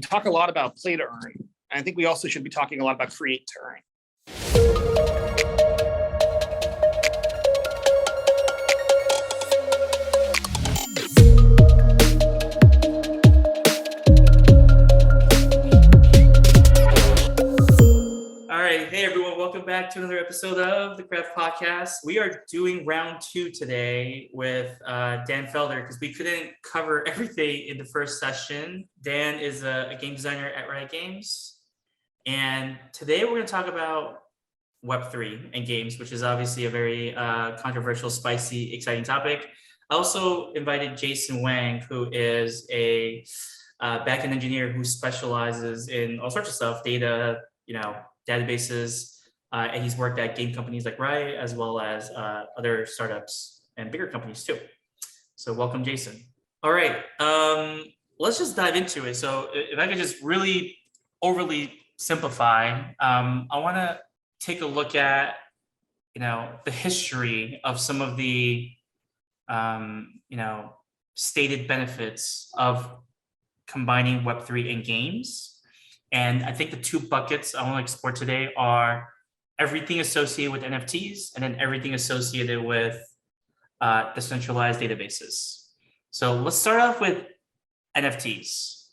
we talk a lot about play to earn. And I think we also should be talking a lot about create to earn. Hey everyone, welcome back to another episode of the Craft Podcast. We are doing round 2 today with Dan Felder because we couldn't cover everything in the first session. Dan is a game designer at Riot Games. And today we're going to talk about Web3 and games, which is obviously a very controversial, spicy, exciting topic. I also invited Jason Wang, who is a backend engineer who specializes in all sorts of stuff, data, databases, and he's worked at game companies like Riot, as well as other startups and bigger companies too. So welcome, Jason. All right, let's just dive into it. So if I could just really overly simplify, I want to take a look at, the history of some of the, stated benefits of combining Web3 and games. And I think the 2 buckets I want to explore today are everything associated with NFTs and then everything associated with decentralized databases. So let's start off with NFTs.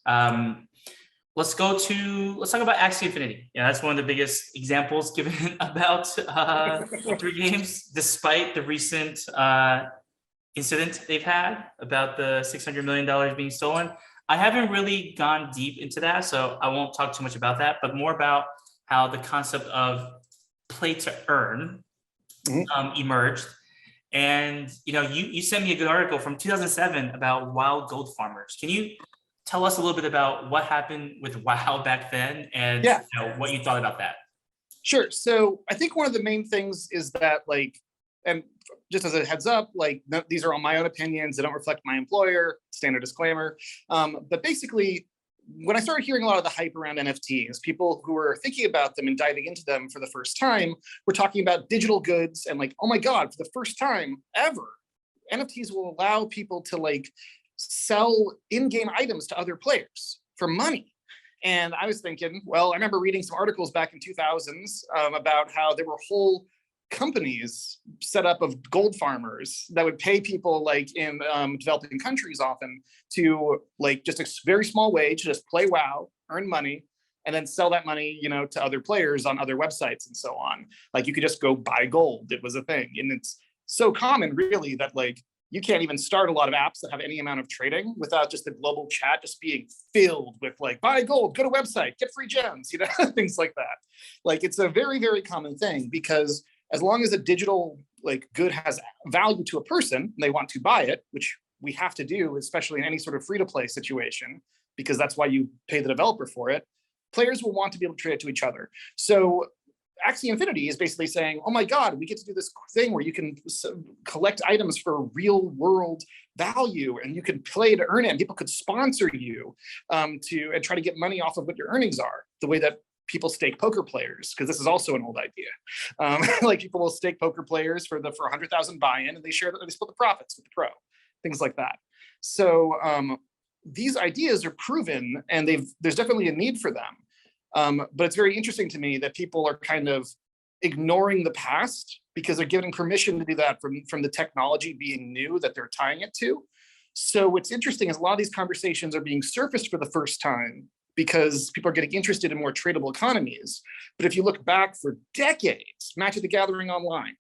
Let's talk about Axie Infinity. That's one of the biggest examples given about Web3 games, despite the recent incident they've had about the $600 million being stolen. I haven't really gone deep into that, so I won't talk too much about that, but more about how the concept of play to earn emerged. And you sent me a good article from 2007 about wild gold farmers. Can you tell us a little bit about what happened with WoW back then and what you thought about that? Sure. So I think one of the main things is that, and just as a heads up, these are all my own opinions. They don't reflect my employer, standard disclaimer. But basically, when I started hearing a lot of the hype around NFTs, people who were thinking about them and diving into them for the first time were talking about digital goods and oh my God, for the first time ever, NFTs will allow people to sell in-game items to other players for money. And I was thinking, well, I remember reading some articles back in 2000s about how there were whole companies set up of gold farmers that would pay people in developing countries often to just a very small wage, just play WoW, earn money, and then sell that money, to other players on other websites and so on. You could just go buy gold. It was a thing. And it's so common really that you can't even start a lot of apps that have any amount of trading without just the global chat just being filled with buy gold, go to website, get free gems, things like that. It's a very, very common thing because as long as a digital good has value to a person and they want to buy it, which we have to do, especially in any sort of free-to-play situation, because that's why you pay the developer for it, players will want to be able to trade it to each other. So Axie Infinity is basically saying, oh my God, we get to do this thing where you can collect items for real world value and you can play to earn it and people could sponsor you and try to get money off of what your earnings are, the way that people stake poker players, because this is also an old idea. People will stake poker players for 100,000 buy-in, and they split the profits with the pro, things like that. So these ideas are proven, and there's definitely a need for them. But it's very interesting to me that people are kind of ignoring the past because they're given permission to do that from the technology being new that they're tying it to. So what's interesting is a lot of these conversations are being surfaced for the first time because people are getting interested in more tradable economies. But if you look back for decades, Magic the Gathering Online,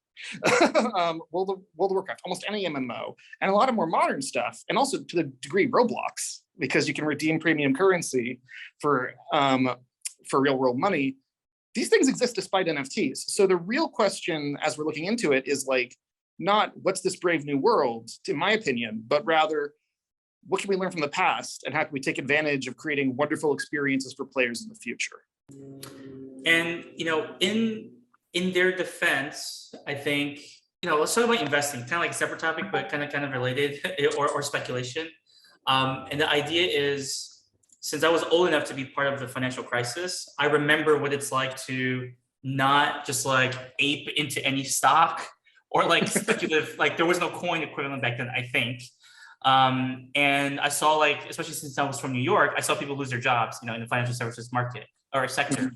World of Warcraft, almost any MMO, and a lot of more modern stuff, and also to the degree Roblox, because you can redeem premium currency for real world money, these things exist despite NFTs. So the real question as we're looking into it is not what's this brave new world, in my opinion, but rather, what can we learn from the past and how can we take advantage of creating wonderful experiences for players in the future? And, in their defense, I think, let's talk about investing, kind of like a separate topic, but kind of related or speculation. And the idea is, since I was old enough to be part of the financial crisis, I remember what it's like to not just ape into any stock or speculative, there was no coin equivalent back then, I think. And I saw, like, especially since I was from New York, I saw people lose their jobs, in the financial services market or sector.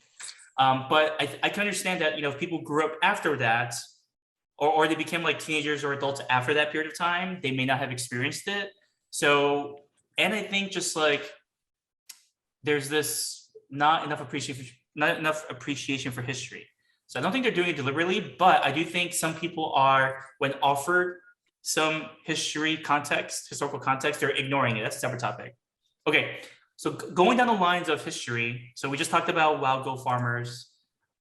But I can understand that, if people grew up after that, or they became like teenagers or adults after that period of time, they may not have experienced it. So, and I think just like there's this not enough appreciation for history. So I don't think they're doing it deliberately, but I do think some people are, when offered some historical context, they're ignoring it. That's a separate topic. Okay, so going down the lines of history, so we just talked about wild gold farmers.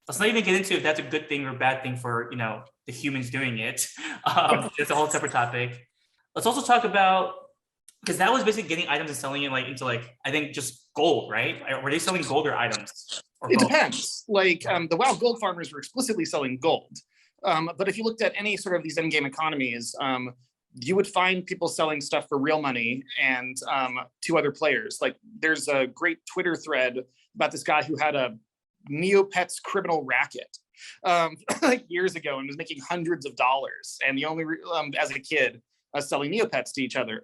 Let's not even get into if that's a good thing or bad thing for the humans doing it. It's a whole separate topic. Let's also talk about, because that was basically getting items and selling it into I think just gold, right? Were they selling gold or items? Or it depends. Like the wild gold farmers were explicitly selling gold. But if you looked at any sort of these in-game economies, you would find people selling stuff for real money and to other players. Like there's a great Twitter thread about this guy who had a Neopets criminal racket like years ago and was making hundreds of dollars. And the only, as a kid, selling Neopets to each other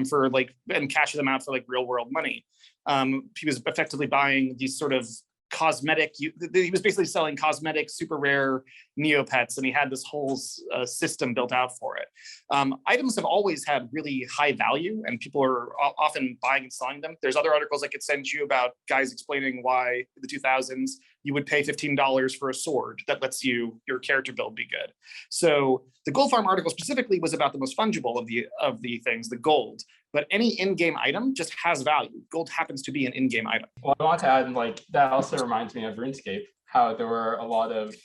for and cashing them out for real world money. He was effectively buying these sort of cosmetic, he was basically selling cosmetic, super rare Neopets, and he had this whole system built out for it. Items have always had really high value, and people are often buying and selling them. There's other articles I could send you about guys explaining why in the 2000s you would pay $15 for a sword that lets your character build be good. So the Gold Farm article specifically was about the most fungible of the things, the gold. But any in-game item just has value. Gold happens to be an in-game item. Well, I want to add, that also reminds me of RuneScape, how there were a lot of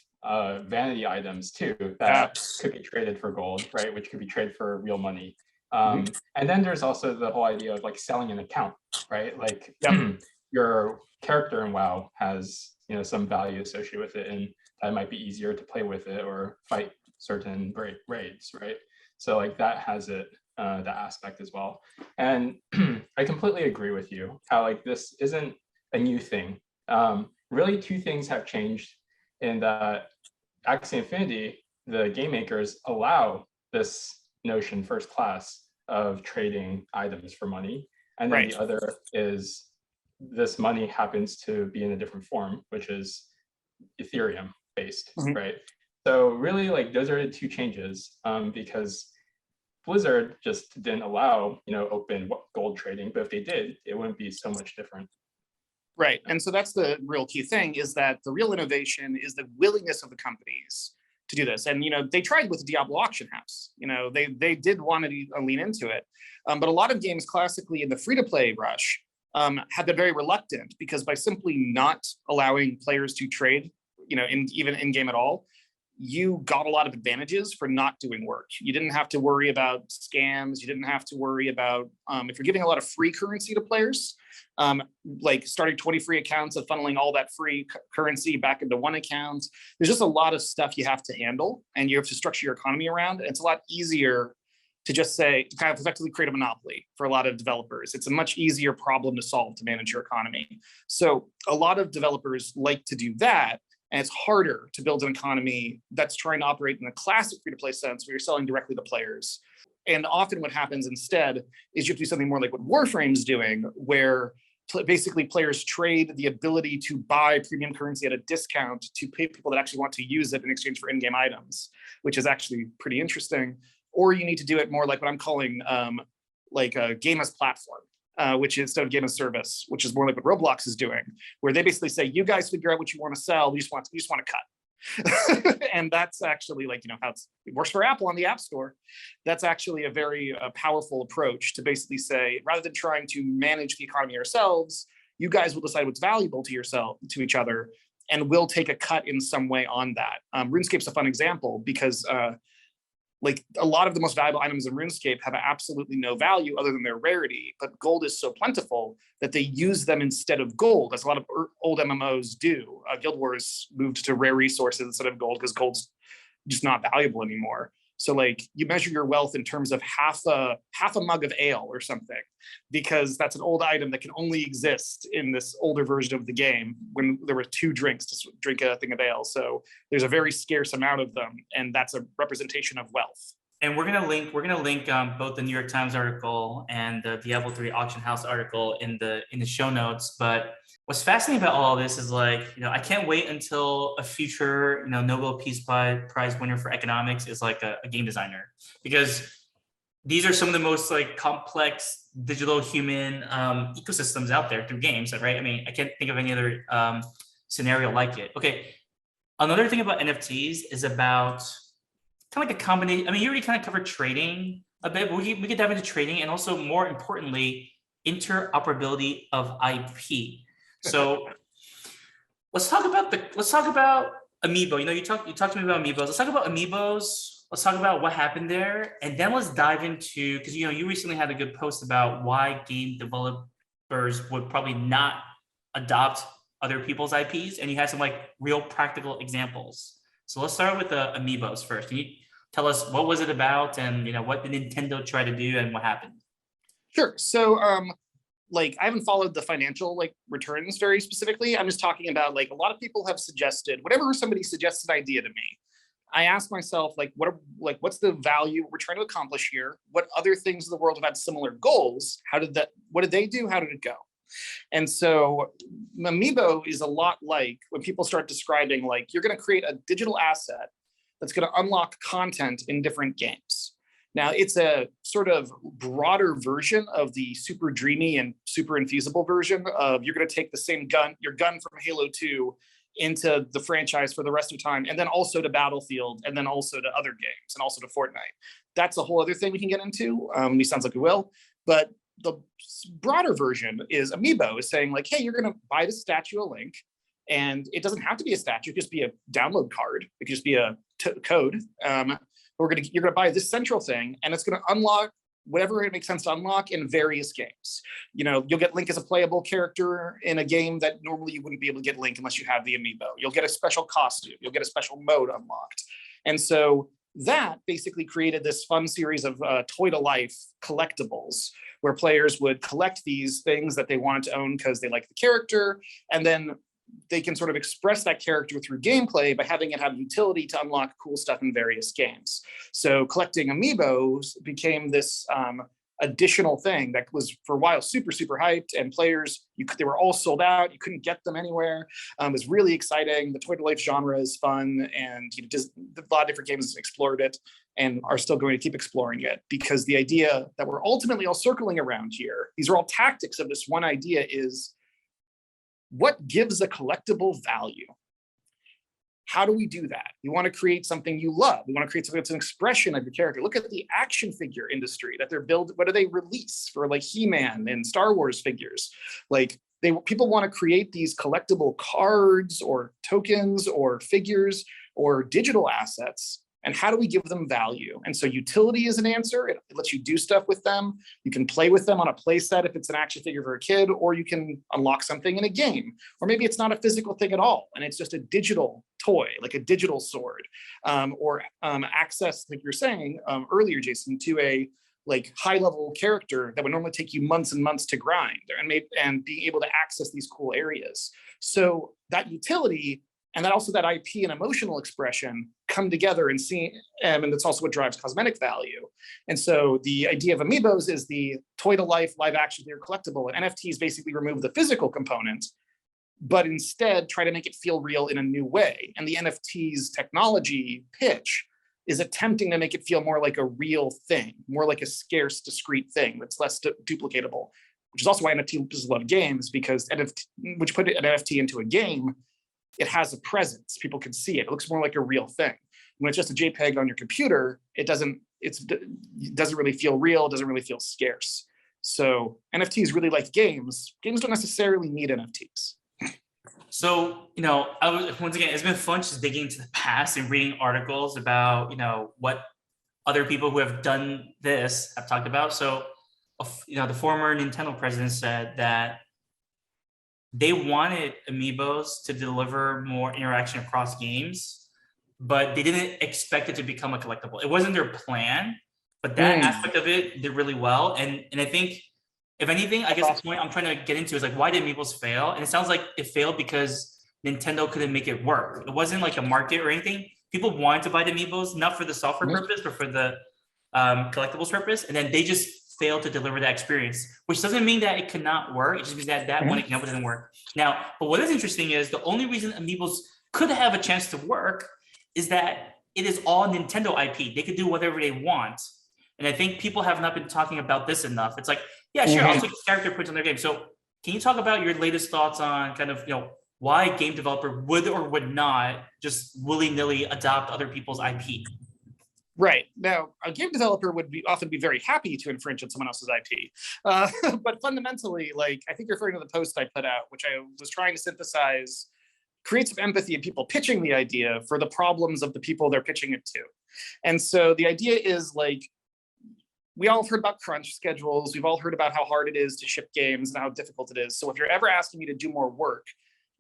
vanity items too that could be traded for gold, right? Which could be traded for real money. And then there's also the whole idea of selling an account, right? Your character in WoW has some value associated with it, and that might be easier to play with it or fight certain raids, right? So that has it. That aspect as well. And I completely agree with you how this isn't a new thing. Really, two things have changed in that Axie Infinity, the game makers allow this notion first class of trading items for money. And then the other is this money happens to be in a different form, which is Ethereum based, right? So really those are the two changes because Blizzard just didn't allow, open gold trading, but if they did, it wouldn't be so much different. Right, and so that's the real key thing, is that the real innovation is the willingness of the companies to do this. And, they tried with the Diablo Auction House. They did want to lean into it. But a lot of games classically in the free-to-play rush have been very reluctant because by simply not allowing players to trade, even in-game at all, you got a lot of advantages for not doing work. You didn't have to worry about scams. You didn't have to worry about, if you're giving a lot of free currency to players, starting 20 free accounts and funneling all that free currency back into one account. There's just a lot of stuff you have to handle and you have to structure your economy around. And it's a lot easier to just to kind of effectively create a monopoly for a lot of developers. It's a much easier problem to solve to manage your economy. So a lot of developers like to do that. And it's harder to build an economy that's trying to operate in a classic free-to-play sense where you're selling directly to players. And often what happens instead is you have to do something more like what Warframe's doing, where basically players trade the ability to buy premium currency at a discount to pay people that actually want to use it in exchange for in-game items, which is actually pretty interesting. Or you need to do it more like what I'm calling a game as platform. Which is instead of game as service, which is more like what Roblox is doing, where they basically say, you guys figure out what you want to sell, we just want to cut. And that's actually how it works for Apple on the App Store. That's actually a very powerful approach to basically say, rather than trying to manage the economy yourselves, you guys will decide what's valuable to each other, and we'll take a cut in some way on that. RuneScape's a fun example because a lot of the most valuable items in RuneScape have absolutely no value other than their rarity, but gold is so plentiful that they use them instead of gold, as a lot of old MMOs do. Guild Wars moved to rare resources instead of gold because gold's just not valuable anymore. So you measure your wealth in terms of half a mug of ale or something, because that's an old item that can only exist in this older version of the game when there were 2 drinks to drink a thing of ale. So there's a very scarce amount of them, and that's a representation of wealth. And we're gonna link both the New York Times article and the Diablo 3 auction house article in the show notes. But what's fascinating about all of this is like, I can't wait until a future, Nobel Peace Prize winner for economics is like a game designer, because these are some of the most like complex digital human ecosystems out there through games, right? I mean, I can't think of any other scenario like it. Okay, another thing about NFTs is about kind of like a combination. I mean, you already kind of covered trading a bit, but we could dive into trading, and also more importantly, interoperability of IP. So let's talk about Amiibo. You talked to me about Amiibos. Let's talk about Amiibos. Let's talk about what happened there, and then let's dive into, because you recently had a good post about why game developers would probably not adopt other people's IPs, and you had some like real practical examples. So let's start with the Amiibos first. Can you tell us what was it about, and what did Nintendo try to do, and what happened? Sure. So I haven't followed the financial returns very specifically. I'm just talking about a lot of people have suggested, whenever somebody suggests an idea to me, I ask myself, what's the value we're trying to accomplish here? What other things in the world have had similar goals? What did they do? How did it go? And so Amiibo is a lot like when people start describing, you're going to create a digital asset that's going to unlock content in different games. Now, it's a sort of broader version of the super dreamy and super infeasible version of, you're going to take the same gun, your gun from Halo 2, into the franchise for the rest of time, and then also to Battlefield, and then also to other games, and also to Fortnite. That's a whole other thing we can get into. It sounds like we will. But the broader version is Amiibo is saying hey, you're going to buy the statue of Link, and it doesn't have to be a statue. It could just be a download card. It could just be a code. You're going to buy this central thing, and it's going to unlock whatever it makes sense to unlock in various games. You'll get Link as a playable character in a game that normally you wouldn't be able to get Link unless you have the Amiibo. You'll get a special costume. You'll get a special mode unlocked. And so that basically created this fun series of toy-to-life collectibles, where players would collect these things that they wanted to own because they like the character, and then they can sort of express that character through gameplay by having it have utility to unlock cool stuff in various games. So collecting Amiibos became this additional thing that was for a while super, super hyped, and players, they were all sold out. You couldn't get them anywhere. It was really exciting. The toy-to-life genre is fun, and just a lot of different games explored it and are still going to keep exploring it, because the idea that we're ultimately all circling around here, these are all tactics of this one idea, is what gives a collectible value? How do we do that? You want to create something you love. You want to create something that's an expression of your character. Look at the action figure industry that they're building. What do they release for He-Man and Star Wars figures? People want to create these collectible cards or tokens or figures or digital assets. And how do we give them value? And so utility is an answer. It lets you do stuff with them. You can play with them on a play set if it's an action figure for a kid, or you can unlock something in a game. Or maybe it's not a physical thing at all, and it's just a digital toy, like a digital sword, or access, like you're saying earlier, Jason, to a high-level character that would normally take you months and months to grind, and being able to access these cool areas. So that utility, and then also that IP and emotional expression come together and see, and that's also what drives cosmetic value. And so the idea of Amiibos is the toy-to-life, live-action figure collectible, and NFTs basically remove the physical component, but instead try to make it feel real in a new way. And the NFTs technology pitch is attempting to make it feel more like a real thing, more like a scarce, discrete thing that's less duplicatable, which is also why NFTs love games, because which put an NFT into a game, it has a presence. People can see it. It looks more like a real thing. When it's just a JPEG on your computer, it doesn't really feel real. It doesn't really feel scarce. So NFTs really like games. Games don't necessarily need NFTs. So, once again, it's been fun just digging into the past and reading articles about, what other people who have done this have talked about. So, the former Nintendo president said that they wanted Amiibos to deliver more interaction across games, but they didn't expect it to become a collectible. It wasn't their plan, but that aspect of it did really well. And I think, if anything, I guess the point I'm trying to get into is why did Amiibos fail? And it sounds like it failed because Nintendo couldn't make it work. It wasn't like a market or anything. People wanted to buy the Amiibos, not for the software purpose, but for the collectibles purpose, and then they just fail to deliver that experience, which doesn't mean that it could not work. It just means that that one example didn't work. Now, but what is interesting is the only reason Amiibos could have a chance to work is that it is all Nintendo IP. They could do whatever they want. And I think people have not been talking about this enough. It's like, yeah, sure, I'll take character points on their game. So can you talk about your latest thoughts on kind of, why a game developer would or would not just willy-nilly adopt other people's IP? Right. Now, a game developer would often be very happy to infringe on someone else's IP. But fundamentally, like, I think you're referring to the post I put out, which I was trying to synthesize, create some empathy in people pitching the idea for the problems of the people they're pitching it to. And so the idea is, like, we all have heard about crunch schedules. We've all heard about how hard it is to ship games and how difficult it is. So if you're ever asking me to do more work,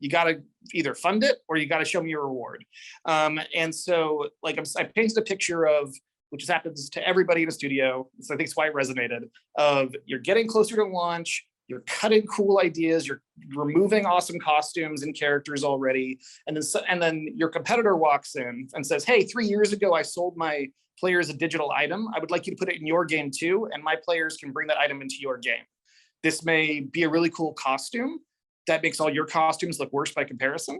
you got to either fund it or you got to show me a reward. And so, like, I painted a picture of, which happens to everybody in a studio, so I think it's why it resonated, of you're getting closer to launch, you're cutting cool ideas, you're removing awesome costumes and characters already, and then your competitor walks in and says, hey, 3 years ago, I sold my players a digital item. I would like you to put it in your game too, and my players can bring that item into your game. This may be a really cool costume that makes all your costumes look worse by comparison.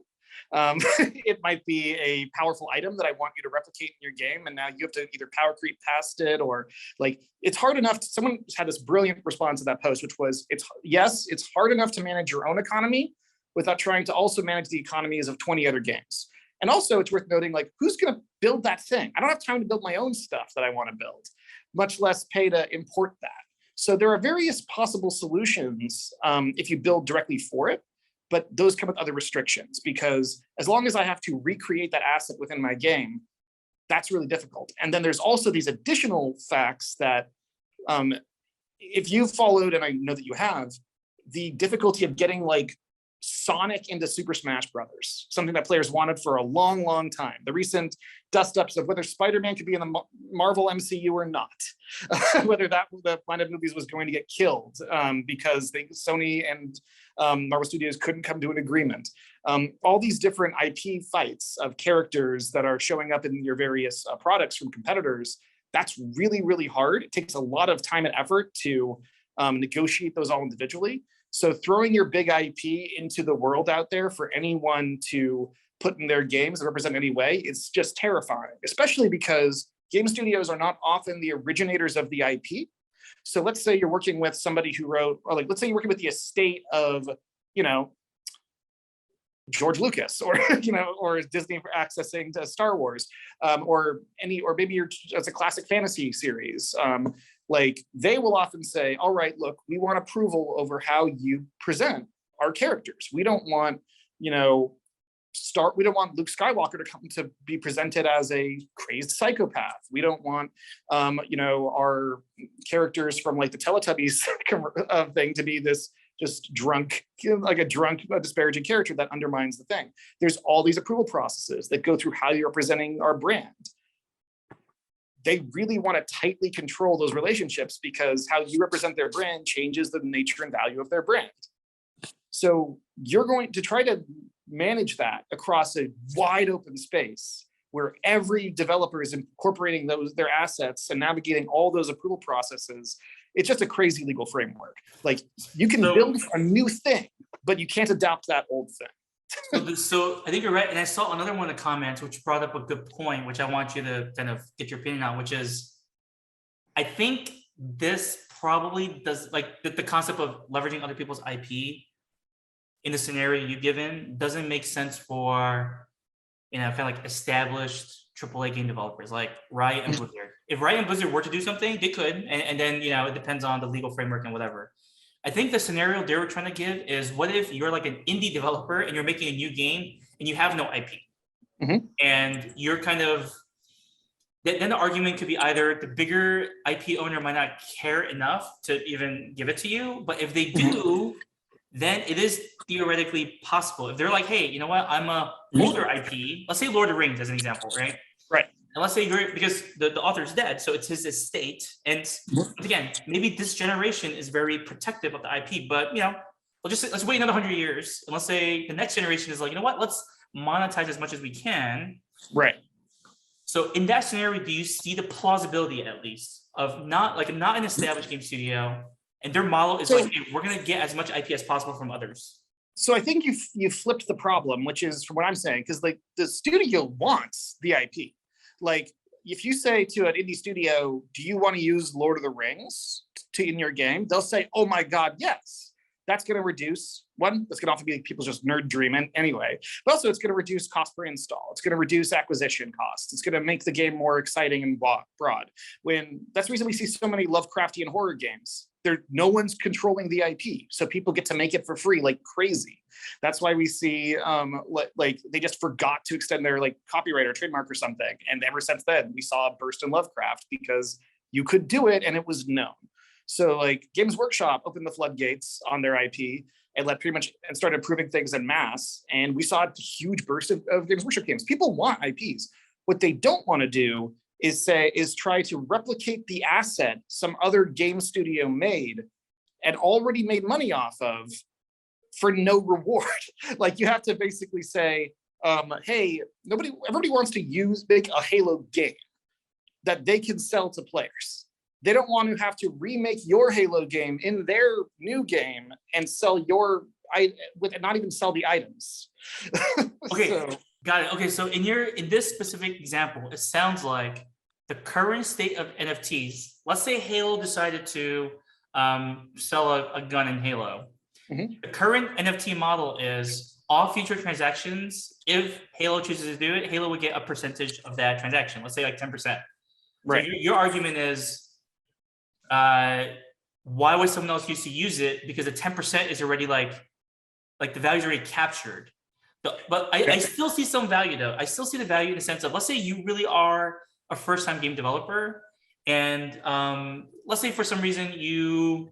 It might be a powerful item that I want you to replicate in your game, and now you have to either power creep past it, or, like, it's hard enough. Someone had this brilliant response to that post, which was, it's hard enough to manage your own economy without trying to also manage the economies of 20 other games. And also, it's worth noting, like, who's going to build that thing? I don't have time to build my own stuff that I want to build, much less pay to import that. So there are various possible solutions if you build directly for it, but those come with other restrictions, because as long as I have to recreate that asset within my game, that's really difficult. And then there's also these additional facts that if you've followed, and I know that you have, the difficulty of getting, like, Sonic into Super Smash Brothers, something that players wanted for a long, long time. The recent dust-ups of whether Spider-Man could be in the Marvel MCU or not, whether the line of movies was going to get killed because Sony and Marvel Studios couldn't come to an agreement. All these different IP fights of characters that are showing up in your various products from competitors, that's really, really hard. It takes a lot of time and effort to negotiate those all individually. So throwing your big IP into the world out there for anyone to put in their games and represent any way, it's just terrifying, especially because game studios are not often the originators of the IP. So let's say you're working with somebody who wrote, or, like, let's say you're working with the estate of, George Lucas, or or Disney for accessing to Star Wars, or maybe it's a classic fantasy series. Like, they will often say, all right, look, we want approval over how you present our characters. We don't want, we don't want Luke Skywalker to come to be presented as a crazed psychopath. We don't want, our characters from, like, the Teletubbies thing to be this just drunk, like a drunk, disparaging character that undermines the thing. There's all these approval processes that go through how you're presenting our brand. They really want to tightly control those relationships, because how you represent their brand changes the nature and value of their brand. So you're going to try to manage that across a wide open space where every developer is incorporating their assets and navigating all those approval processes. It's just a crazy legal framework. Like, you can build a new thing, but you can't adopt that old thing. So I think you're right. And I saw another one in the comments, which brought up a good point, which I want you to kind of get your opinion on, which is, I think this probably does, like, the concept of leveraging other people's IP in the scenario you've given doesn't make sense for, kind of like established AAA game developers like Riot and Blizzard. If Riot and Blizzard were to do something, they could, and then, it depends on the legal framework and whatever. I think the scenario they were trying to give is, what if you're like an indie developer and you're making a new game and you have no IP? And you're kind of, then the argument could be either the bigger IP owner might not care enough to even give it to you, but if they do, then it is theoretically possible. If they're like, hey, you know what, I'm a older IP, let's say Lord of the Rings as an example, right? Right. And let's say because the author's dead, so it's his estate. And again, maybe this generation is very protective of the IP, but let's wait another 100 years. And let's say the next generation is like, you know what, let's monetize as much as we can. Right. So in that scenario, do you see the plausibility at least of not an established game studio, and their model is like, hey, we're gonna get as much IP as possible from others? So I think you flipped the problem, which is from what I'm saying, because like the studio wants the IP. Like if you say to an indie studio, do you want to use Lord of the Rings in your game? They'll say, oh my God, yes. That's going to reduce, that's going to often be people's just nerd dreaming anyway, but also it's going to reduce cost per install. It's going to reduce acquisition costs. It's going to make the game more exciting and broad. When that's the reason we see so many Lovecraftian horror games. No one's controlling the IP, so people get to make it for free like crazy. That's why we see like they just forgot to extend their like copyright or trademark or something, and ever since then we saw a burst in Lovecraft because you could do it and it was known. So like Games Workshop opened the floodgates on their IP and started approving things en masse. And we saw a huge burst of Games Workshop games. People want IPs. What they don't want to do is try to replicate the asset some other game studio made and already made money off of for no reward. Like you have to basically say, hey, everybody wants to make a Halo game that they can sell to players. They don't want to have to remake your Halo game in their new game and sell not even sell the items. Okay, got it. Okay, so in this specific example, it sounds like the current state of NFTs. Let's say Halo decided to sell a gun in Halo. Mm-hmm. The current NFT model is all future transactions. If Halo chooses to do it, Halo would get a percentage of that transaction. Let's say like 10%. Right. So your argument is, why would someone else used to use it? Because the 10% is already like the value is already captured. But I still see some value though. I still see the value in the sense of, let's say you really are a first-time game developer, and let's say for some reason you're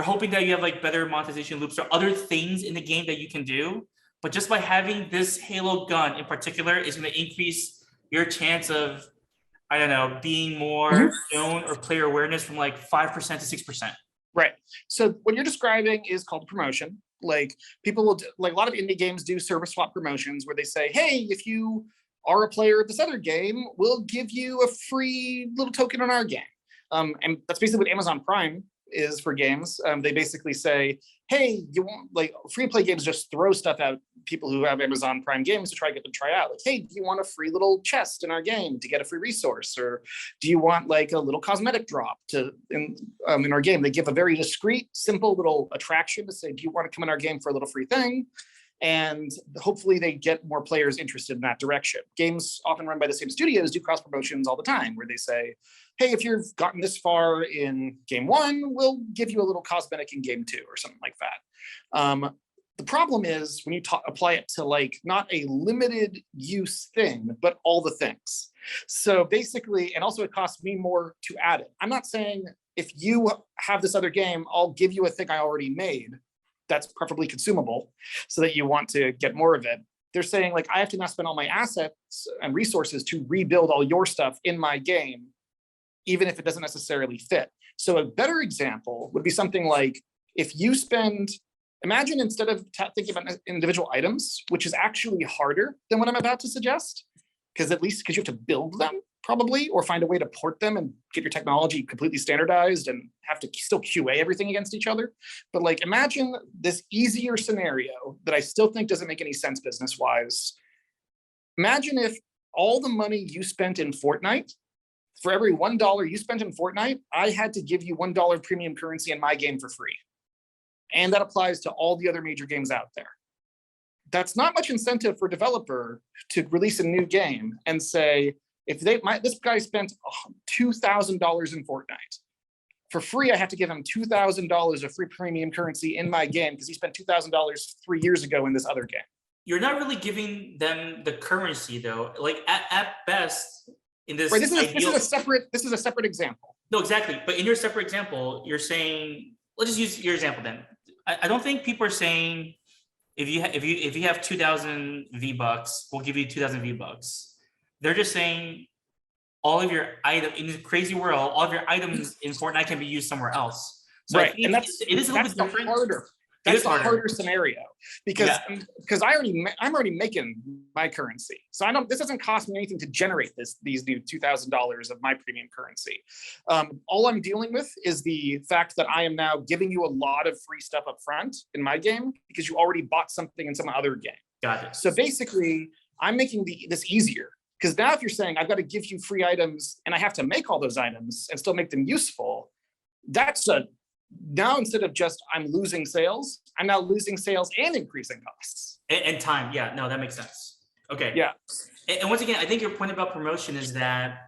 hoping that you have like better monetization loops or other things in the game that you can do. But just by having this Halo gun in particular is going to increase your chance of, I don't know, being more known or player awareness from like 5% to 6%. Right. So what you're describing is called promotion. Like people will like a lot of indie games do service swap promotions where they say, hey, if you are a player of this other game, we'll give you a free little token on our game. And that's basically what Amazon Prime is for games. They basically say, hey, you want like free to play games just throw stuff out people who have Amazon Prime games to try to get them to try out. Like, hey, do you want a free little chest in our game to get a free resource? Or do you want like a little cosmetic drop in our game? They give a very discreet, simple little attraction to say, do you want to come in our game for a little free thing? And hopefully they get more players interested in that direction. Games often run by the same studios do cross promotions all the time where they say, hey, if you've gotten this far in game 1, we'll give you a little cosmetic in game 2 or something like that. The problem is when you apply it to like not a limited use thing, but all the things. So basically, and also it costs me more to add it. I'm not saying if you have this other game, I'll give you a thing I already made that's preferably consumable so that you want to get more of it. They're saying like, I have to now spend all my assets and resources to rebuild all your stuff in my game, even if it doesn't necessarily fit. So a better example would be something like if you imagine instead of thinking about individual items, which is actually harder than what I'm about to suggest, because you have to build them probably, or find a way to port them and get your technology completely standardized and have to still QA everything against each other. But like, imagine this easier scenario that I still think doesn't make any sense business-wise. Imagine if all the money you spent in Fortnite, for every $1 you spent in Fortnite, I had to give you $1 premium currency in my game for free. And that applies to all the other major games out there. That's not much incentive for a developer to release a new game and say, if this guy spent $2,000 in Fortnite, for free, I have to give him $2,000 of free premium currency in my game because he spent $2,000 3 years ago in this other game. You're not really giving them the currency though. Like at best, in this, right, this is a separate example. No, exactly. But in your separate example, you're saying, let's just use your example then. I don't think people are saying if you have 2,000 V-Bucks, we'll give you 2,000 V-Bucks. They're just saying all of your items in this crazy world, all of your items in Fortnite can be used somewhere else. So right, and it is a little bit different. That's the harder scenario because I'm already making my currency. So this doesn't cost me anything to generate these new $2,000 of my premium currency. All I'm dealing with is the fact that I am now giving you a lot of free stuff up front in my game because you already bought something in some other game. Got it. So basically, I'm making this easier because now if you're saying I've got to give you free items and I have to make all those items and still make them useful, now instead of just I'm losing sales, I'm now losing sales and increasing costs. And time. Yeah, no, that makes sense. Okay. Yeah. And once again, I think your point about promotion is that,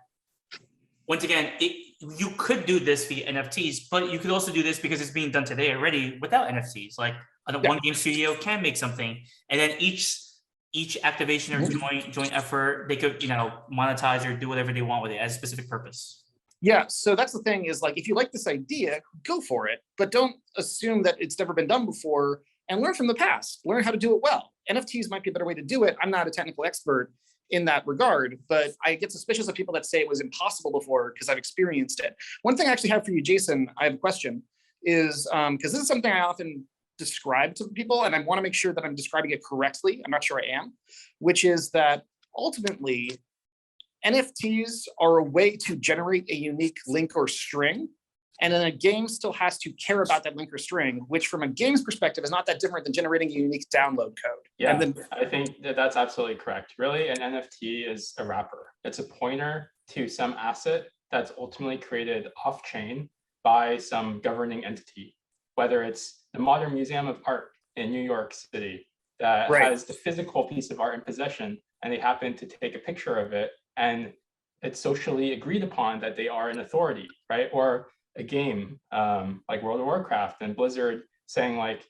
once again, you could do this via NFTs, but you could also do this because it's being done today already without NFTs. Like one game studio can make something, and then each activation or joint effort, they could monetize or do whatever they want with it as a specific purpose. Yeah, so that's the thing is like, if you like this idea, go for it, but don't assume that it's never been done before and learn from the past, learn how to do it well. NFTs might be a better way to do it. I'm not a technical expert in that regard, but I get suspicious of people that say it was impossible before because I've experienced it. One thing I actually have for you, Jason, I have a question is, because this is something I often describe to people and I want to make sure that I'm describing it correctly. I'm not sure I am, which is that ultimately, NFTs are a way to generate a unique link or string, and then a game still has to care about that link or string, which from a game's perspective is not that different than generating a unique download code. Yeah, and then, I think that's absolutely correct. Really, an NFT is a wrapper. It's a pointer to some asset that's ultimately created off-chain by some governing entity, whether it's the Modern Museum of Art in New York City that has the physical piece of art in possession, and they happen to take a picture of it, and it's socially agreed upon that they are an authority, right? Or a game like World of Warcraft and Blizzard saying like,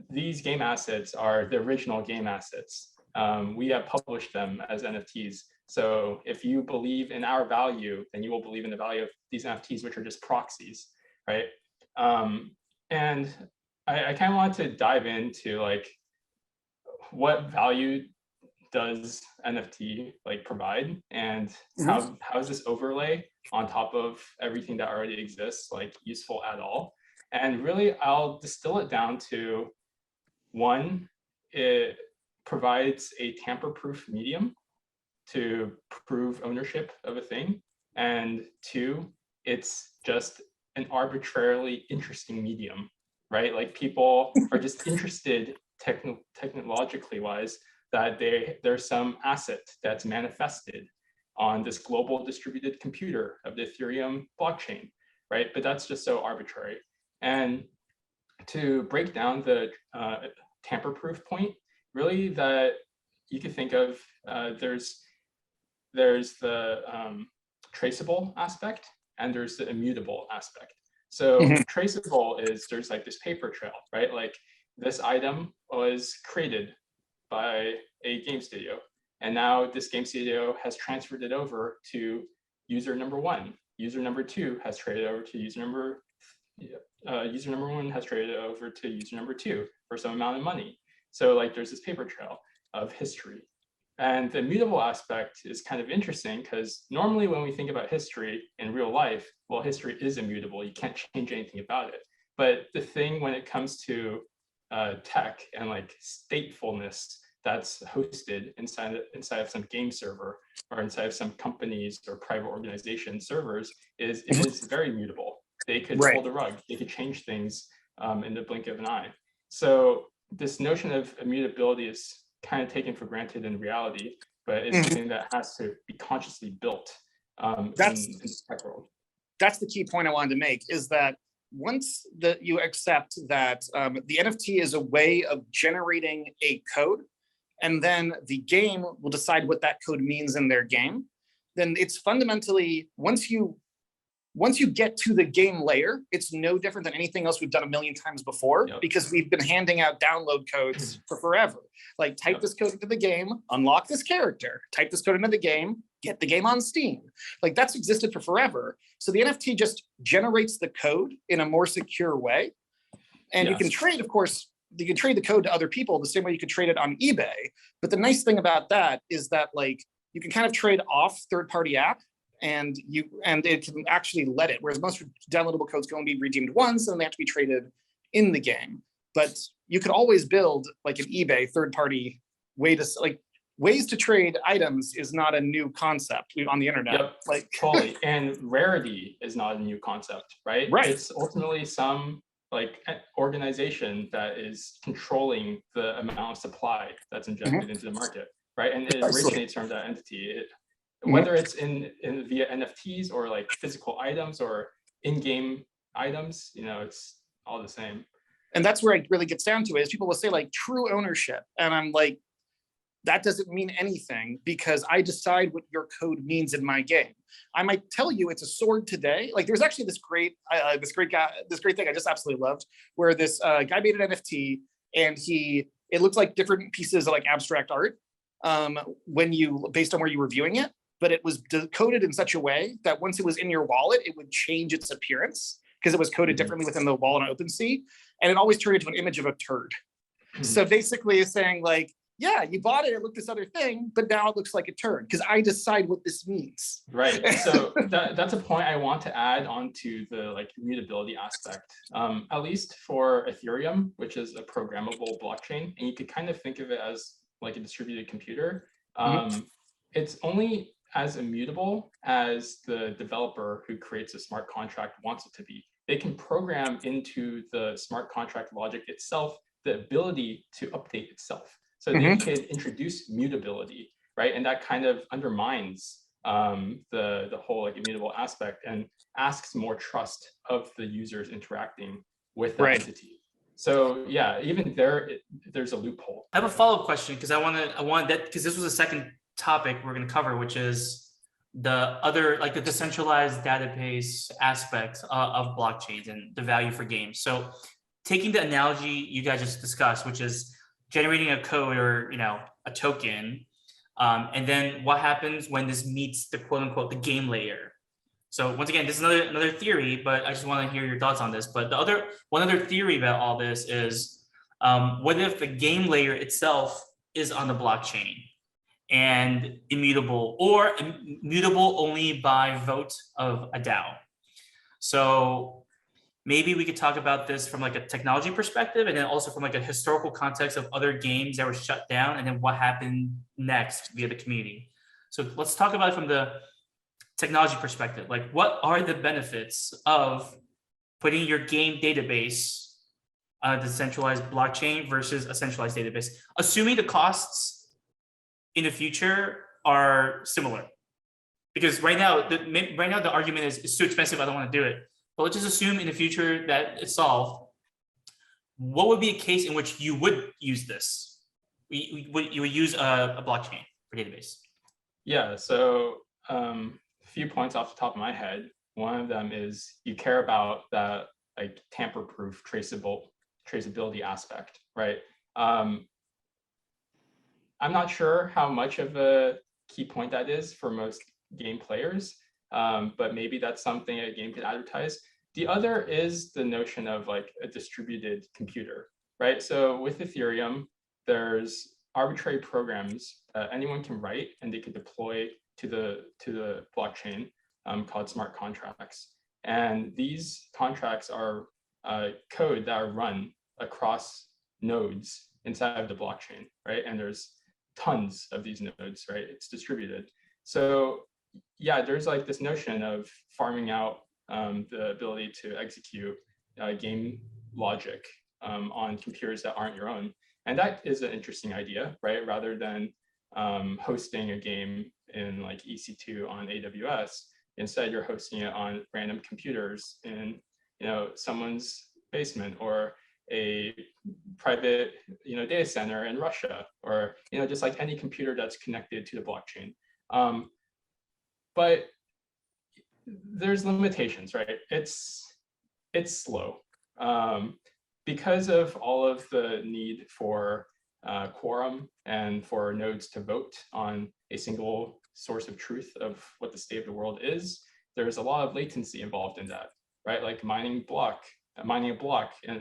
these game assets are the original game assets. We have published them as NFTs. So if you believe in our value, then you will believe in the value of these NFTs, which are just proxies, right? And I kind of want to dive into like, what value does NFT like provide, and how is this overlay on top of everything that already exists like useful at all? And really, I'll distill it down to one, it provides a tamper-proof medium to prove ownership of a thing, and two, it's just an arbitrarily interesting medium, right? Like people are just interested technologically wise that there's some asset that's manifested on this global distributed computer of the Ethereum blockchain, right? But that's just so arbitrary. And to break down the tamper-proof point, really that you could think of, there's the traceable aspect and there's the immutable aspect. So traceable is there's like this paper trail, right? Like this item was created by a game studio, and now this game studio has transferred it over to user number one. User number two has traded over to user number one has traded over to user number two for some amount of money. So like there's this paper trail of history. And the immutable aspect is kind of interesting because normally when we think about history in real life, well, history is immutable. You can't change anything about it. But the thing when it comes to tech and like statefulness that's hosted inside of some game server or inside of some companies or private organization servers is it is very mutable. They could pull the rug. They could change things in the blink of an eye. So this notion of immutability is kind of taken for granted in reality, but it's something that has to be consciously built in the tech world. That's the key point I wanted to make, is that once that you accept that the NFT is a way of generating a code, and then the game will decide what that code means in their game, then it's fundamentally, once you get to the game layer, it's no different than anything else we've done a million times before, because we've been handing out download codes for forever. Like type this code into the game, unlock this character, type this code into the game, get the game on Steam. Like that's existed for forever. So the NFT just generates the code in a more secure way. And you can trade, of course, you can trade the code to other people the same way you could trade it on eBay. But the nice thing about that is that like you can kind of trade off third-party app, and it can actually let it, whereas most downloadable codes can only be redeemed once and they have to be traded in the game. But you could always build like an eBay third-party way to like ways to trade items is not a new concept on the internet. Yep, Like totally. And rarity is not a new concept, right? Right. It's ultimately some like organization that is controlling the amount of supply that's injected into the market, right? And it originates from that entity. Whether it's in via NFTs or like physical items or in-game items, you know, it's all the same. And that's where it really gets down to is people will say like true ownership. And I'm like, that doesn't mean anything because I decide what your code means in my game. I might tell you it's a sword today. Like there's actually this great thing I just absolutely loved, where this guy made an NFT and it looked like different pieces of like abstract art based on where you were viewing it, but it was coded in such a way that once it was in your wallet, it would change its appearance because it was coded differently within the wallet on OpenSea, and it always turned into an image of a turd. So basically, it's saying like, yeah, you bought it, it looked this other thing, but now it looks like a turd because I decide what this means. Right. So that's a point I want to add onto the like immutability aspect. At least for Ethereum, which is a programmable blockchain, and you could kind of think of it as like a distributed computer. It's only as immutable as the developer who creates a smart contract wants it to be. They can program into the smart contract logic itself the ability to update itself. So they could introduce mutability, right? And that kind of undermines the whole like immutable aspect and asks more trust of the users interacting with that entity. So yeah, even there's a loophole. I have a follow-up question because I want that because this was the second topic we're going to cover, which is the other like the decentralized database aspects of blockchains and the value for games. So taking the analogy you guys just discussed, which is generating a code or a token, and then what happens when this meets the quote unquote the game layer. So once again, this is another theory, but I just want to hear your thoughts on this. But one other theory about all this is what if the game layer itself is on the blockchain and immutable, or immutable only by vote of a DAO? So maybe we could talk about this from like a technology perspective, and then also from like a historical context of other games that were shut down, and then what happened next via the community. So let's talk about it from the technology perspective. Like, what are the benefits of putting your game database on a decentralized blockchain versus a centralized database, assuming the costs in the future are similar? Because right now the argument is it's too expensive, I don't want to do it. But let's just assume in the future that it's solved. What would be a case in which you would use this? You would use a blockchain for database? Yeah, so a few points off the top of my head. One of them is you care about that like tamper-proof traceability aspect, right? I'm not sure how much of a key point that is for most game players. But maybe that's something a game could advertise. The other is the notion of like a distributed computer, right? So with Ethereum, there's arbitrary programs that anyone can write and they can deploy to the blockchain called smart contracts. And these contracts are code that are run across nodes inside of the blockchain, right? And there's tons of these nodes, right? It's distributed. So yeah, there's like this notion of farming out the ability to execute game logic on computers that aren't your own. And that is an interesting idea, right? Rather than hosting a game in like EC2 on AWS, instead you're hosting it on random computers in someone's basement or a private data center in Russia, or just like any computer that's connected to the blockchain. But there's limitations, right? It's slow because of all of the need for quorum and for nodes to vote on a single source of truth of what the state of the world is. There's a lot of latency involved in that, right? Like mining a block,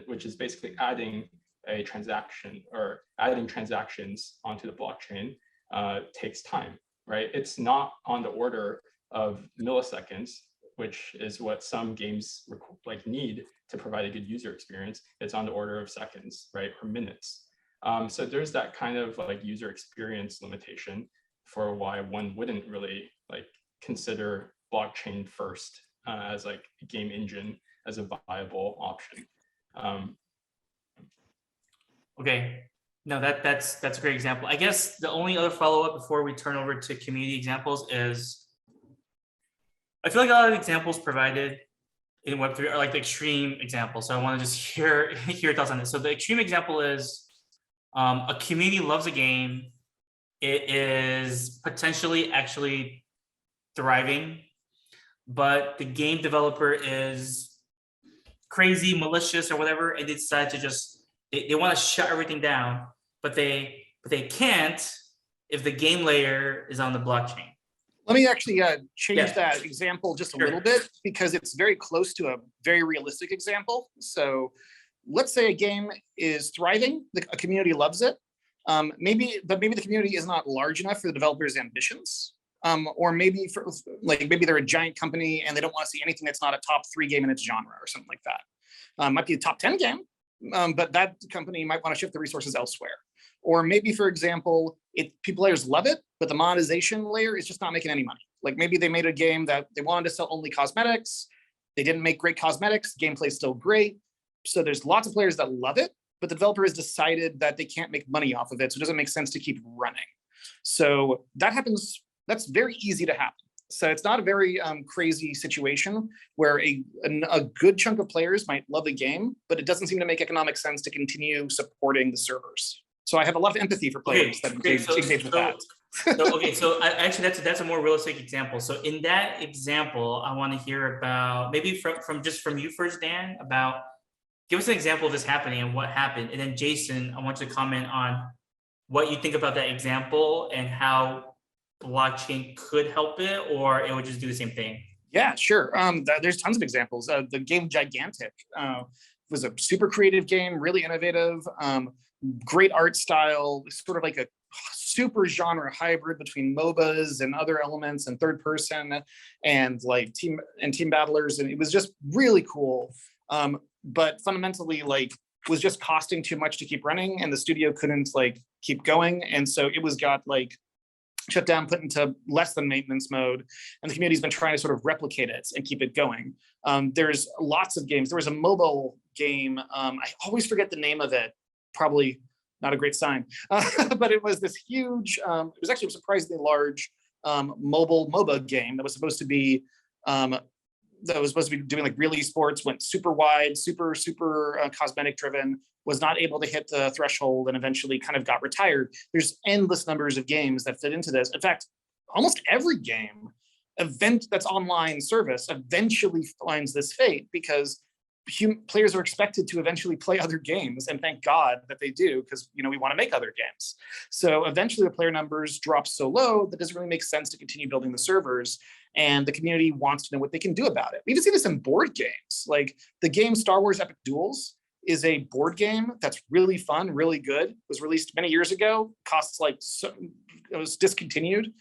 which is basically adding a transaction or adding transactions onto the blockchain, takes time, right? It's not on the order of milliseconds. which is what some games need to provide a good user experience, it's on the order of seconds, right, or minutes. So there's that kind of like user experience limitation for why one wouldn't really like consider blockchain first as like a game engine as a viable option. Okay, no, that's a great example. I guess the only other follow-up before we turn over to community examples is, I feel like a lot of examples provided in Web3 are like the extreme examples. So I want to just hear your thoughts on this. So the extreme example is a community loves a game. It is potentially actually thriving, but the game developer is crazy, malicious, or whatever, and they decide to just they want to shut everything down, but they can't if the game layer is on the blockchain. Let me actually change that example just a little bit, because it's very close to a very realistic example. So let's say a game is thriving, a community loves it. Maybe the community is not large enough for the developer's ambitions. Or maybe maybe they're a giant company and they don't want to see anything that's not a top 3 game in its genre or something like that. Might be a top 10 game, but that company might want to shift the resources elsewhere. Or maybe, for example, players love it, but the monetization layer is just not making any money. Like maybe they made a game that they wanted to sell only cosmetics. They didn't make great cosmetics. Gameplay is still great. So there's lots of players that love it, but the developer has decided that they can't make money off of it. So it doesn't make sense to keep running. So that happens. That's very easy to happen. So it's not a very crazy situation where a good chunk of players might love the game, but it doesn't seem to make economic sense to continue supporting the servers. So I have a lot of empathy for players that engage with that. So actually that's a more realistic example. So in that example, I want to hear about maybe from you first, Dan, about give us an example of this happening and what happened. And then Jason, I want you to comment on what you think about that example and how blockchain could help it, or it would just do the same thing. Yeah, sure. There's tons of examples. The game Gigantic was a super creative game, really innovative, great art style, sort of like a super genre hybrid between MOBAs and other elements and third person and like team battlers. And it was just really cool. But fundamentally, like, was just costing too much to keep running, and the studio couldn't like keep going. And so it got like shut down, put into less than maintenance mode, and the community's been trying to sort of replicate it and keep it going. There's lots of games. There was a mobile game. I always forget the name of it. Probably not a great sign, but it was this huge, it was actually a surprisingly large mobile MOBA game that was supposed to be doing like real esports, went super wide, super cosmetic driven, was not able to hit the threshold, and eventually kind of got retired. There's endless numbers of games that fit into this. In fact, almost every game event that's online service eventually finds this fate, because players are expected to eventually play other games, and thank God that they do, because we want to make other games. So eventually the player numbers drop so low that it doesn't really make sense to continue building the servers, and the community wants to know what they can do about it. We even see this in board games. Like the game Star Wars Epic Duels is a board game that's really fun, really good. It was released many years ago, costs like, it was discontinued.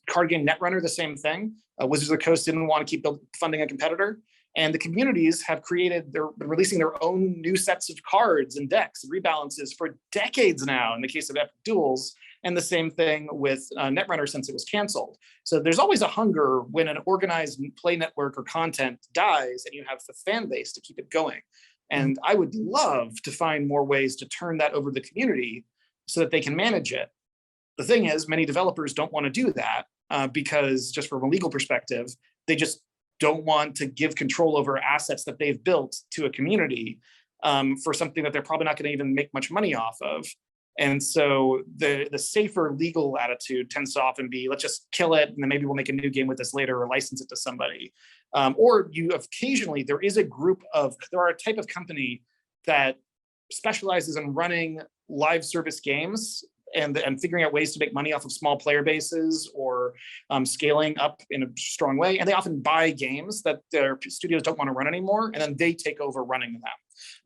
Card game Netrunner, the same thing. Wizards of the Coast didn't want to keep funding a competitor. And the communities have they're releasing their own new sets of cards and decks and rebalances for decades now in the case of Epic Duels, and the same thing with Netrunner since it was canceled. So there's always a hunger when an organized play network or content dies and you have the fan base to keep it going. And I would love to find more ways to turn that over to the community so that they can manage it. The thing is, many developers don't want to do that because just from a legal perspective, they just don't want to give control over assets that they've built to a community for something that they're probably not going to even make much money off of. And so the safer legal attitude tends to often be, let's just kill it, and then maybe we'll make a new game with this later or license it to somebody. Or occasionally, there are a type of company that specializes in running live service games and figuring out ways to make money off of small player bases or scaling up in a strong way. And they often buy games that their studios don't want to run anymore, and then they take over running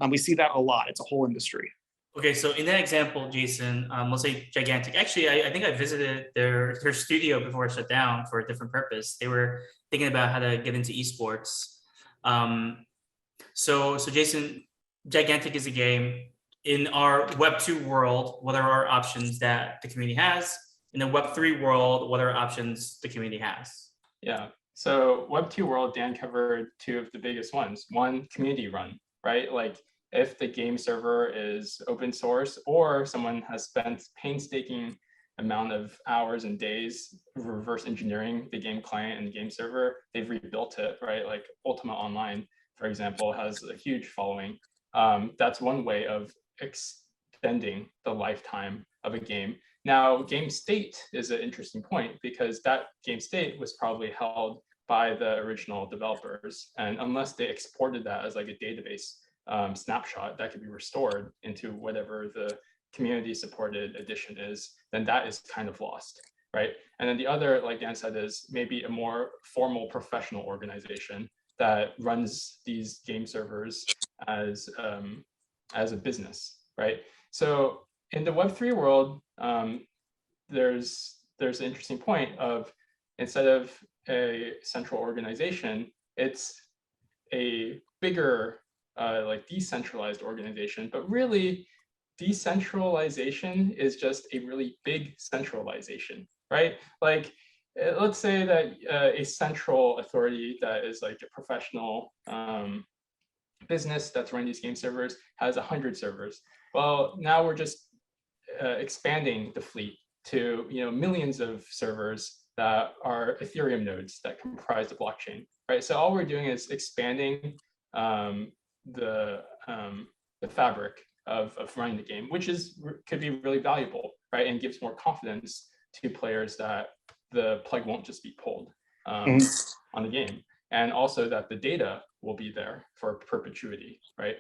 them. We see that a lot. It's a whole industry. Okay, so in that example, Jason, let's say Gigantic. Actually, I think I visited their studio before it shut down for a different purpose. They were thinking about how to get into esports. So Jason, Gigantic is a game. In our Web 2 world, what are our options that the community has? In the Web 3 world, what are options the community has? Yeah. So Web 2 world, Dan covered two of the biggest ones. One, community run, right? Like if the game server is open source or someone has spent painstaking amount of hours and days reverse engineering the game client and the game server, they've rebuilt it, right? Like Ultima Online, for example, has a huge following. That's one way of extending the lifetime of a game. Now, game state is an interesting point because that game state was probably held by the original developers. And unless they exported that as like a database snapshot that could be restored into whatever the community supported edition is, then that is kind of lost, right? And then the other, like Dan said, is maybe a more formal professional organization that runs these game servers as a business, right? So in the Web3 world, there's an interesting point of instead of a central organization, it's a bigger like decentralized organization, but really decentralization is just a really big centralization, right? Like let's say that a central authority that is like a professional business that's running these game servers has 100 servers. Well, now we're just expanding the fleet to millions of servers that are Ethereum nodes that comprise the blockchain, right? So all we're doing is expanding the fabric of running the game, which could be really valuable, right? And gives more confidence to players that the plug won't just be pulled on the game, and also that the data will be there for perpetuity, right?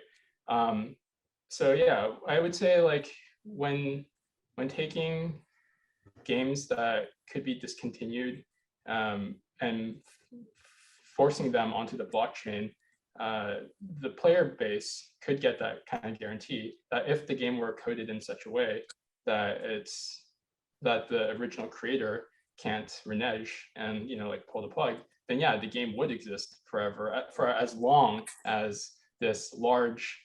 So yeah, I would say like when taking games that could be discontinued and forcing them onto the blockchain, the player base could get that kind of guarantee that if the game were coded in such a way that the original creator can't renege and like pull the plug, then yeah, the game would exist forever for as long as this large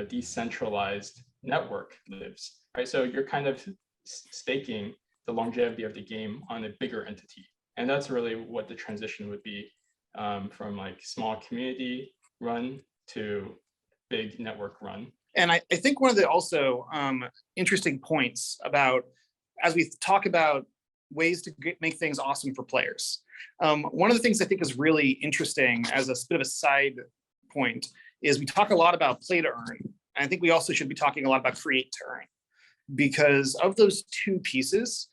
decentralized network lives, right? So you're kind of staking the longevity of the game on a bigger entity, and that's really what the transition would be from like small community run to big network run. And I think one of the also interesting points about, as we talk about ways to make things awesome for players, one of the things I think is really interesting as a bit of a side point is we talk a lot about play to earn. And I think we also should be talking a lot about create to earn, because of those two pieces,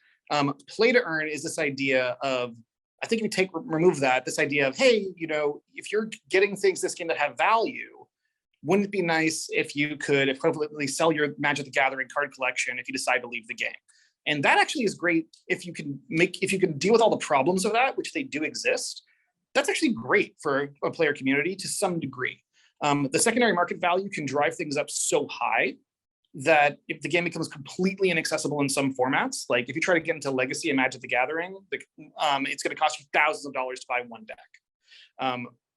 play to earn is this idea of, I think if you remove that, this idea of, hey, if you're getting things this game that have value, wouldn't it be nice if you could equivalently sell your Magic the Gathering card collection if you decide to leave the game? And that actually is great if you can deal with all the problems of that, which they do exist. That's actually great for a player community to some degree. The secondary market value can drive things up so high that if the game becomes completely inaccessible in some formats, like if you try to get into Legacy and Magic the Gathering, it's going to cost you thousands of dollars to buy one deck.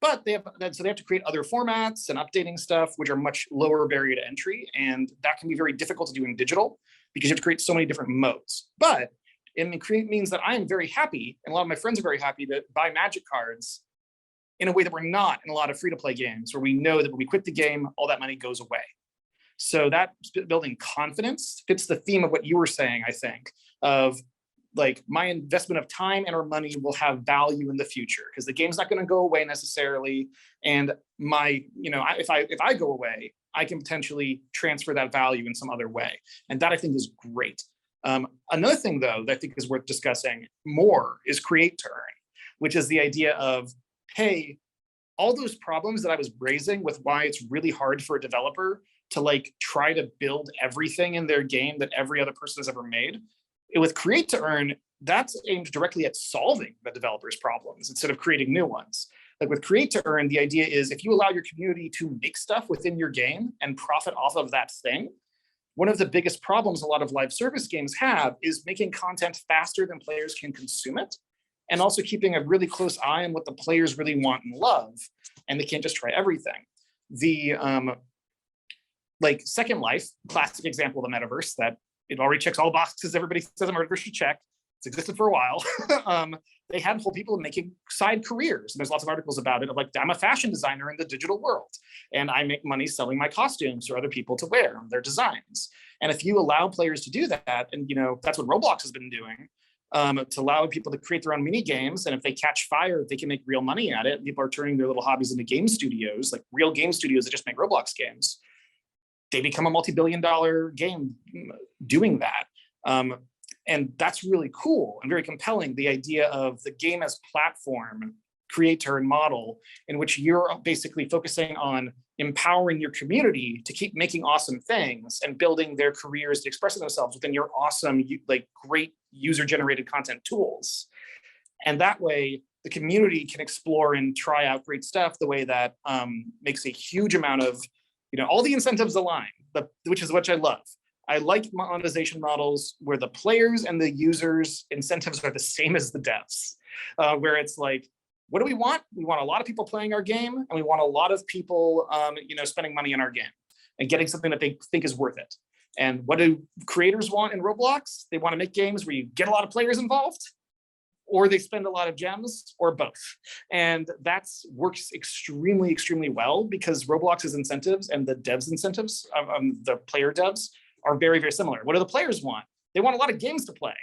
But they have to create other formats and updating stuff, which are much lower barrier to entry, and that can be very difficult to do in digital because you have to create so many different modes. But it means that I am very happy, and a lot of my friends are very happy to buy Magic cards in a way that we're not in a lot of free-to-play games, where we know that when we quit the game, all that money goes away. So that building confidence fits the theme of what you were saying, I think, of like my investment of time and or money will have value in the future because the game's not going to go away necessarily. And if I go away, I can potentially transfer that value in some other way. And that I think is great. Another thing though, that I think is worth discussing more is create to earn, which is the idea of, hey, all those problems that I was raising with why it's really hard for a developer to like try to build everything in their game that every other person has ever made. With create to earn, that's aimed directly at solving the developer's problems instead of creating new ones. Like with create to earn, the idea is if you allow your community to make stuff within your game and profit off of that thing, one of the biggest problems a lot of live service games have is making content faster than players can consume it. and also keeping a really close eye on what the players really want and love, and they can't just try everything. The like Second Life, classic example of the metaverse, that it already checks all the boxes everybody says a metaverse should check. It's existed for a while. They had whole people making side careers. And there's lots of articles about it of like, I'm a fashion designer in the digital world, and I make money selling my costumes for other people to wear, their designs. And if you allow players to do that, and that's what Roblox has been doing, to allow people to create their own mini games, and if they catch fire, they can make real money at it. People are turning their little hobbies into game studios, like real game studios that just make Roblox games. They become a multi-billion-dollar game doing that. And that's really cool and very compelling, the idea of the game as platform, creator and model, in which you're basically focusing on empowering your community to keep making awesome things and building their careers to express themselves within your awesome, like great user-generated content tools. And that way, the community can explore and try out great stuff the way that makes a huge amount of, all the incentives align, which is what I love. I like monetization models where the players and the users' incentives are the same as the devs, where it's like, what do we want? We want a lot of people playing our game, and we want a lot of people, spending money on our game and getting something that they think is worth it. And what do creators want in Roblox? They want to make games where you get a lot of players involved, or they spend a lot of gems, or both. And that works extremely, extremely well, because Roblox's incentives and the devs' incentives, the player devs, are very, very similar. What do the players want? They want a lot of games to play.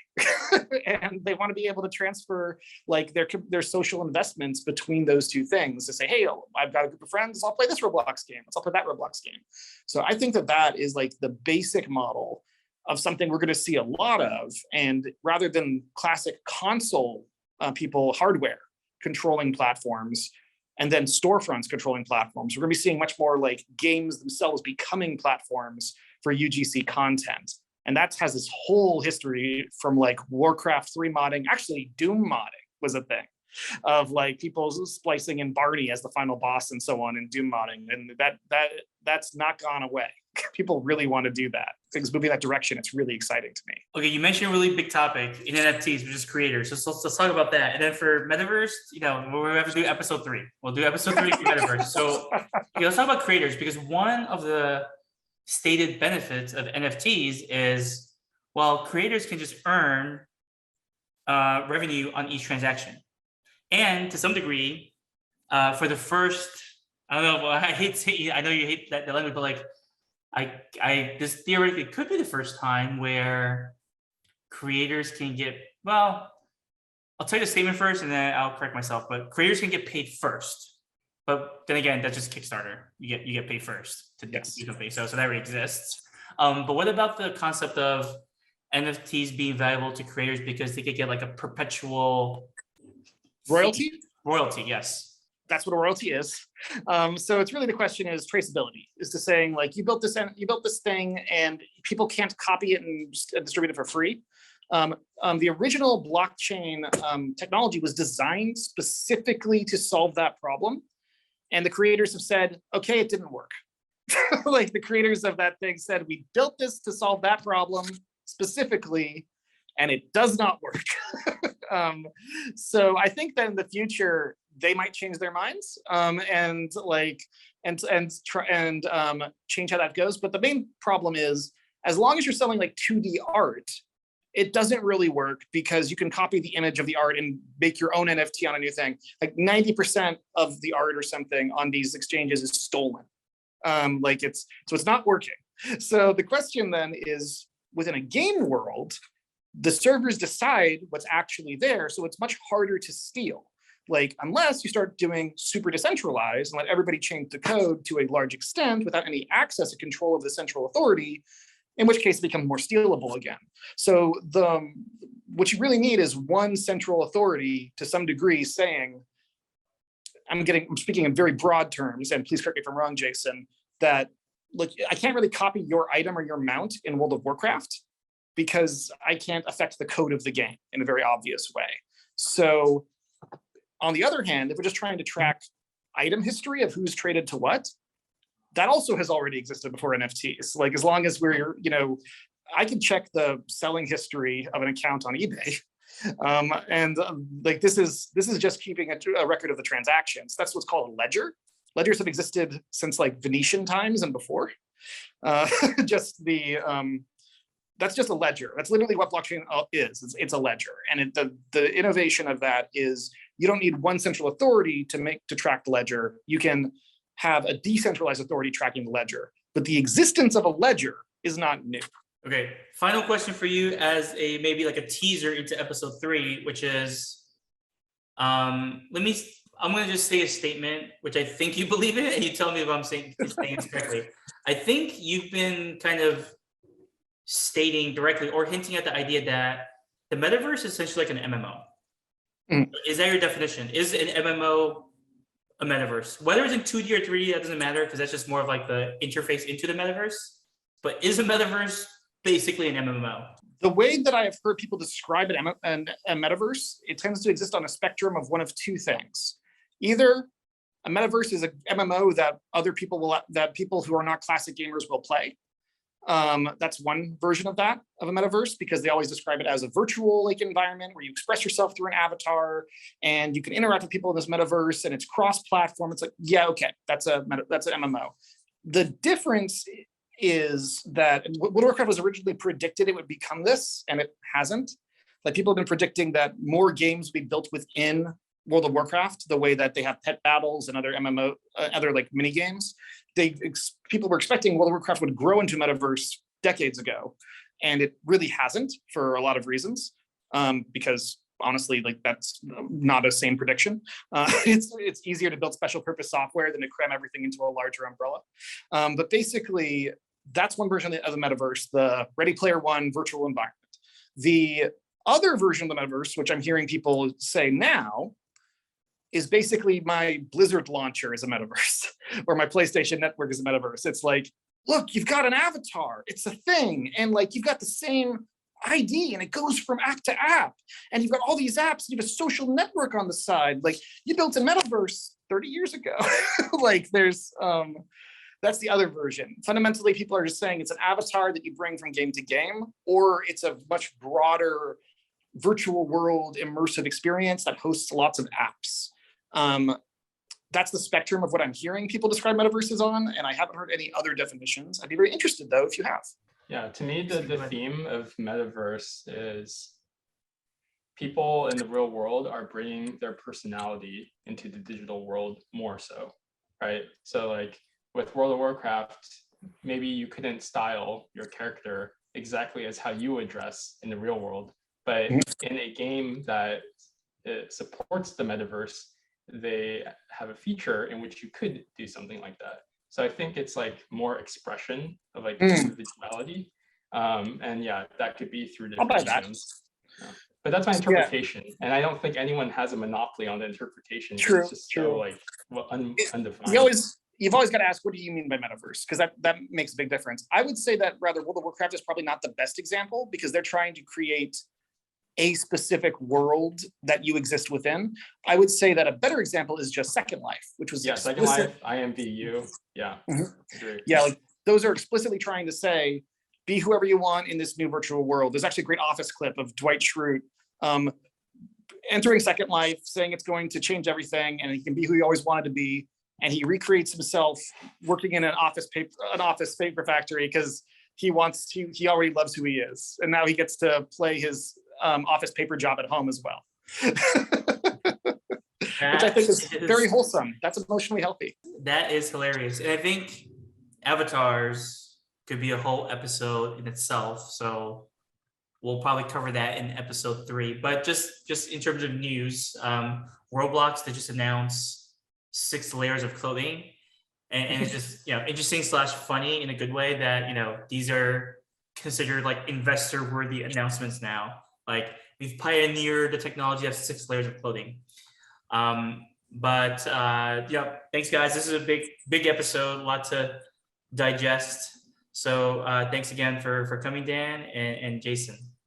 And they want to be able to transfer like their social investments between those two things to say, hey, I've got a group of friends, I'll play this Roblox game, I'll play that Roblox game. So I think that is like the basic model of something we're going to see a lot of. And rather than classic console people, hardware controlling platforms, and then storefronts controlling platforms, we're going to be seeing much more like games themselves becoming platforms for UGC content. And that has this whole history from like Warcraft 3 modding. Actually, Doom modding was a thing, of like people splicing in Barney as the final boss and so on in Doom modding. And that's not gone away. People really want to do that. Things moving that direction. It's really exciting to me. Okay, you mentioned a really big topic in NFTs, which is creators. So let's talk about that. And then for Metaverse, we'll have to do episode 3. We'll do episode 3 for Metaverse. So let's talk about creators, because one of the stated benefits of NFTs is, well, creators can just earn revenue on each transaction. And to some degree, for the first, I don't know, I know you hate that language, but like, this theoretically could be the first time where creators can get, well, I'll tell you the statement first and then I'll correct myself, but creators can get paid first. But then again, that's just Kickstarter. You get paid first to do something. So that already exists. But what about the concept of NFTs being valuable to creators because they could get like a perpetual royalty? Royalty, yes. That's what a royalty is. So it's really, the question is traceability, is to saying like, you built this thing and people can't copy it and distribute it for free. The original blockchain technology was designed specifically to solve that problem. And the creators have said, okay, it didn't work. Like the creators of that thing said, we built this to solve that problem specifically, and it does not work. So I think that in the future, they might change their minds and change how that goes. But the main problem is, as long as you're selling like 2D art, it doesn't really work, because you can copy the image of the art and make your own NFT on a new thing. Like 90% of the art or something on these exchanges is stolen. So it's not working. So the question then is, within a game world, the servers decide what's actually there. So it's much harder to steal. Like, unless you start doing super decentralized and let everybody change the code to a large extent without any access or control of the central authority, in which case it becomes more stealable again. So what you really need is one central authority to some degree saying, I'm speaking in very broad terms, and please correct me if I'm wrong, Jason, that look, I can't really copy your item or your mount in World of Warcraft because I can't affect the code of the game in a very obvious way. So on the other hand, if we're just trying to track item history of who's traded to what, that also has already existed before NFTs. Like, as long as we're, I can check the selling history of an account on eBay Like this is just keeping a record of the transactions. That's what's called a ledger. Ledgers have existed since like Venetian times and before. Just the that's just a ledger. That's literally what blockchain is. It's a ledger, and the innovation of that is you don't need one central authority to track the ledger. You can have a decentralized authority tracking the ledger, but the existence of a ledger is not new. Okay, final question for you as maybe like a teaser into episode 3, which is, I'm gonna just say a statement, which I think you believe in, and you tell me if I'm saying it correctly. I think you've been kind of stating directly or hinting at the idea that the metaverse is essentially like an MMO. Is that your definition? Is an MMO a metaverse? Whether it's in 2D or 3D, that doesn't matter because that's just more of like the interface into the metaverse. But is a metaverse basically an MMO? The way that I have heard people describe a metaverse, it tends to exist on a spectrum of one of two things. Either a metaverse is a MMO that people who are not classic gamers will play. That's one version of a metaverse, because they always describe it as a virtual like environment where you express yourself through an avatar and you can interact with people in this metaverse, and it's cross-platform. It's like, yeah, okay, that's an MMO. The difference is that World of Warcraft was originally predicted it would become this, and it hasn't. Like, people have been predicting that more games will be built within World of Warcraft, the way that they have pet battles and other MMO, other like mini games. People were expecting World of Warcraft would grow into metaverse decades ago, and it really hasn't for a lot of reasons. Because honestly, like, that's not a sane prediction. It's easier to build special purpose software than to cram everything into a larger umbrella. But basically, that's one version of the metaverse, the Ready Player One virtual environment. The other version of the metaverse, which I'm hearing people say now, is basically my Blizzard launcher is a metaverse, or my PlayStation Network is a metaverse. It's like, look, you've got an avatar, it's a thing, and like you've got the same ID, and it goes from app to app, and you've got all these apps, and you have a social network on the side. Like, you built a metaverse 30 years ago. Like, there's that's the other version. Fundamentally, people are just saying it's an avatar that you bring from game to game, or it's a much broader virtual world immersive experience that hosts lots of apps. That's the spectrum of what I'm hearing people describe metaverses on, and I haven't heard any other definitions. I'd be very interested, though, if you have. Yeah, to me, the theme of metaverse is people in the real world are bringing their personality into the digital world more so, right? So like with World of Warcraft, maybe you couldn't style your character exactly as how you would dress in the real world, but in a game that supports the metaverse, they have a feature in which you could do something like that. So I think it's like more expression of like individuality. And yeah, that could be through different mediums. Yeah. But that's my interpretation. Yeah. And I don't think anyone has a monopoly on the interpretation. True, it's just true. so like undefined. You've always got to ask, what do you mean by metaverse? Because that makes a big difference. I would say that rather World of Warcraft is probably not the best example, because they're trying to create a specific world that you exist within. I would say that a better example is just Second Life, which was Second Life, IMVU, yeah, like those are explicitly trying to say, be whoever you want in this new virtual world. There's actually a great Office clip of Dwight Schrute entering Second Life, saying it's going to change everything, and he can be who he always wanted to be. And he recreates himself working in an office paper factory because he already loves who he is, and now he gets to play his office paper job at home as well. Which I think is very wholesome. That's emotionally healthy. That is hilarious. And I think avatars could be a whole episode in itself. So we'll probably cover that in episode 3. But just in terms of news, Roblox, they just announced 6 layers of clothing. And it's just, interesting / funny in a good way that, these are considered like investor worthy announcements now. Like, we've pioneered the technology of 6 layers of clothing. Thanks guys. This is a big episode, a lot to digest. So thanks again for coming, Dan and Jason.